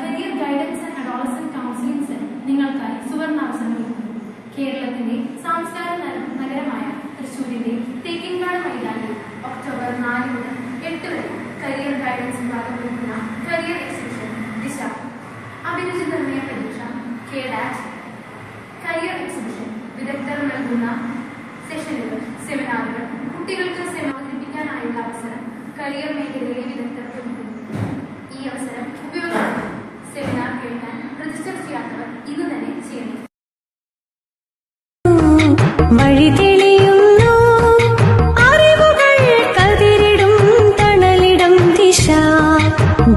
Career guidance and adolescent counselling cell നിങ്ങൾക്കായി സുവർണാവസരം ഒരുക്കുന്നു. കേരളത്തിന്റെ സംസ്കാര നഗരമായ തൃശ്ശൂരിന്റെ തേക്കിൻകാട് മൈതാനിയിൽ ഒക്ടോബർ 4 മുതൽ 8 വരെ കരിയർ ഗൈഡൻസ് വിഭാഗം ഒരുക്കുന്ന കരിയർ എക്സിബിഷൻ ദിശ, അഭിരുചി നിർണയ പരീക്ഷ, KDAT, കരിയർ എക്സിബിഷൻ, വിദഗ്ധർ നൽകുന്ന സെഷനുകൾ, സെമിനാറുകൾ, കുട്ടികൾക്ക് അവതരിപ്പിക്കാനായുള്ള അവസരം, കരിയർ മേഖലയിലെ വിദഗ്ധർക്ക് ഈ അവസരം ഉപയോഗപ്പെടുത്തും. സെമിനാർ കേൾക്കാൻ രജിസ്റ്റർ ചെയ്യാത്തവർ ഇത് തന്നെ ചെയ്യണം. വഴി തെളിയുന്നു അറിവുകൾ കതിരിടും തണലിടം ദിശ,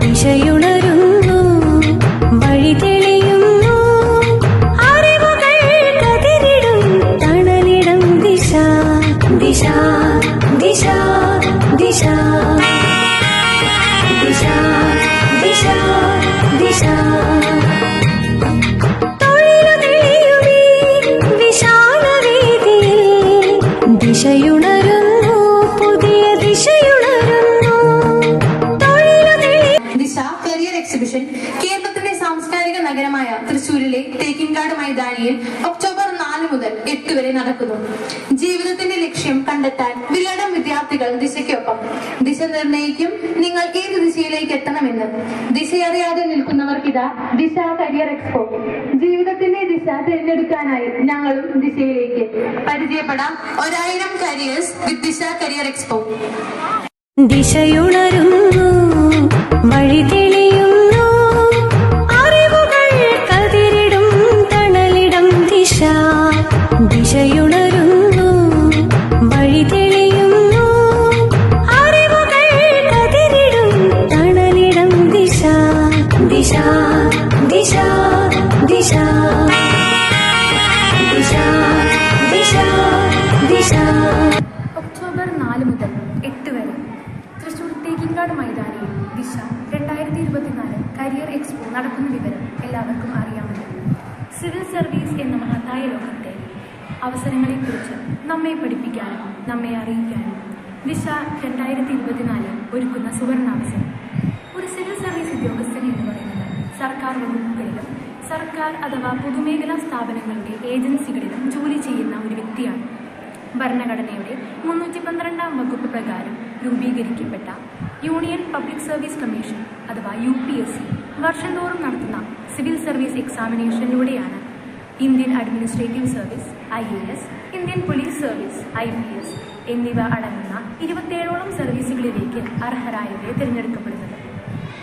ദിശയുണരുന്നു വഴി തെളിയുന്നു അറിവുകൾ കതിരിടും തണലിടം ദിശ, ദിശ ദിശ ദിശ ദിശ ദിശ ദിശ. ദിശയുണരുന്നു പുതിയ ദിശയുണരുന്നു. ദിശ കരിയർ എക്സിബിഷൻ കേരളത്തിന്റെ സാംസ്കാരിക നഗരമായ തൃശ്ശൂരിലെ തേക്കിൻകാട് മൈതാനിയിൽ ഒക്ടോബർ 4 മുതൽ 8 വരെ നടക്കുന്നു. ജീവിതത്തിന്റെ ലക്ഷ്യം കണ്ടെത്താൻ വിലടം വിദ്യാർത്ഥികൾ ദിശയ്ക്കൊപ്പം. ദിശ നിർണയിക്കും നിങ്ങൾ ഏത് ദിശയിലേക്ക് എത്തണമെന്ന്. ദിശയറിയാതെ നിൽക്കുന്നവർക്കിതാ ദിശ കരിയർ എക്സ്പോ. ജീവിതത്തിന്റെ ദിശ തിരഞ്ഞെടുക്കാനായി ഞങ്ങളും ദിശയിലേക്ക്. പരിചയപ്പെടാം 1000 കരിയേഴ്സ് വിത്ത് ദിശ കരിയർ എക്സ്പോ. ദിശയുണരുന്നു വഴി തെളിയുന്നു അറിവുകൾ കതിരിടും തണലിടം ദിശ, ദിശയുണരുന്നു വഴി തെളിയുന്നു അറിവുകൾ കതിരിടും തണലിടം ദിശ, ദിശ ദിശ ദിശ ദിശ ദിശ ദിശ. ഒക്ടോബർ 4 മുതൽ 8 വരെ തൃശ്ശൂർ തേക്കിൻകാട് മൈതാനിയിൽ ദിശ 2024 കരിയർ എക്സ്പോ നടക്കുന്ന വിവരം എല്ലാവർക്കും അറിയാമല്ലോ. സിവിൽ സർവീസ് എന്ന മഹത്തായ ലോകത്തെ അവസരങ്ങളെക്കുറിച്ച് നമ്മെ പഠിപ്പിക്കാനും നമ്മെ അറിയിക്കാനും ദിശ 2024 ഒരുക്കുന്ന സുവർണാവസരം. ഒരു സിവിൽ സർവീസ് ഉദ്യോഗസ്ഥൻ എന്ന് പറയുന്നത് സർക്കാർ വകുപ്പുകളിലും സർക്കാർ അഥവാ പൊതുമേഖലാ സ്ഥാപനങ്ങളുടെ ഏജൻസികളിലും ജോലി ചെയ്യുന്ന ഒരു വ്യക്തിയാണ്. ഭരണഘടനയുടെ 312 വകുപ്പ് പ്രകാരം രൂപീകരിക്കപ്പെട്ട യൂണിയൻ പബ്ലിക് സർവീസ് കമ്മീഷൻ അഥവാ UPSC വർഷം തോറും നടത്തുന്ന സിവിൽ സർവീസ് എക്സാമിനേഷനിലൂടെയാണ് Indian administrative service IAS, Indian police service IPS എന്നിവ അടങ്ങുന്ന 27ഓളം സർവീസുകളിലേക്ക് അർഹരായവരെ തിരഞ്ഞെടുക്കപ്പെടുന്നത്.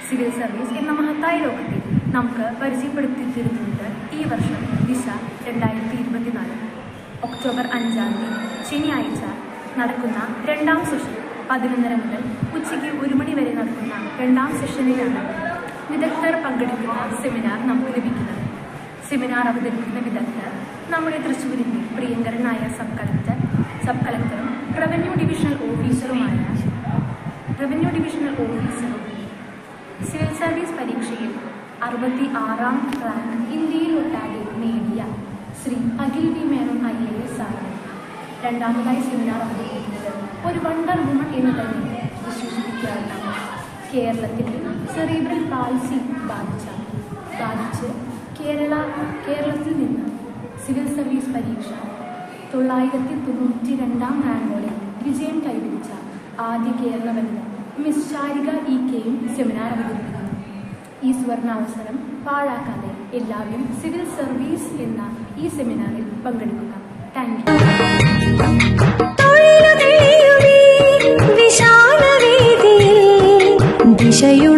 സിവിൽ സർവീസ് എന്ന മഹത്തായ ലോകത്തെ നമുക്ക് പരിചയപ്പെടുത്തിത്തരുന്നത് ഈ വർഷം ദിശ 2024 ഒക്ടോബർ 5 ശനിയാഴ്ച നടക്കുന്ന 2ാം സെഷൻ 11:30 മുതൽ ഉച്ചയ്ക്ക് 1 മണി വരെ നടക്കുന്ന 2ാം സെഷനിലാണ് വിദഗ്ധർ പങ്കെടുക്കുന്ന സെമിനാർ നമുക്ക് ലഭിക്കുന്നത്. സെമിനാർ അവതരിപ്പിക്കുന്ന വിദഗ്ധർ നമ്മുടെ തൃശ്ശൂരിൻ്റെ പ്രിയങ്കരനായ സബ് കളക്ടറും റവന്യൂ ഡിവിഷണൽ ഓഫീസറും സിവിൽ സർവീസ് പരീക്ഷയിൽ 66ാം റാങ്ക് ഇന്ത്യയിൽ ഒട്ടാകെ നേടിയ ശ്രീ അഖിൽ വി മേനോൻ IAS ആണ്. രണ്ടാമതായി സെമിനാർ അവതരിപ്പിക്കുന്നത് ഒരു വണ്ടർ വുമൺ എന്ന് തന്നെ വിശേഷിപ്പിക്കാവുന്ന കേരളത്തിൽ സെറിബ്രൽ പാൾസി ബാധിച്ച് കേരളത്തിൽ നിന്ന് സിവിൽ സർവീസ് പരീക്ഷ 992ാം റാങ്കോടെ വിജയം കൈവരിച്ച ആദ്യ കേരള വനിത മിസ് ശാരിക EKയും സെമിനാർ അവതരിപ്പിക്കുന്നു. ഈ സുവർണാവസരം പാഴാക്കാതെ എല്ലാവരും സിവിൽ സർവീസ് എന്ന ഈ സെമിനാറിൽ പങ്കെടുക്കുക. Thank you.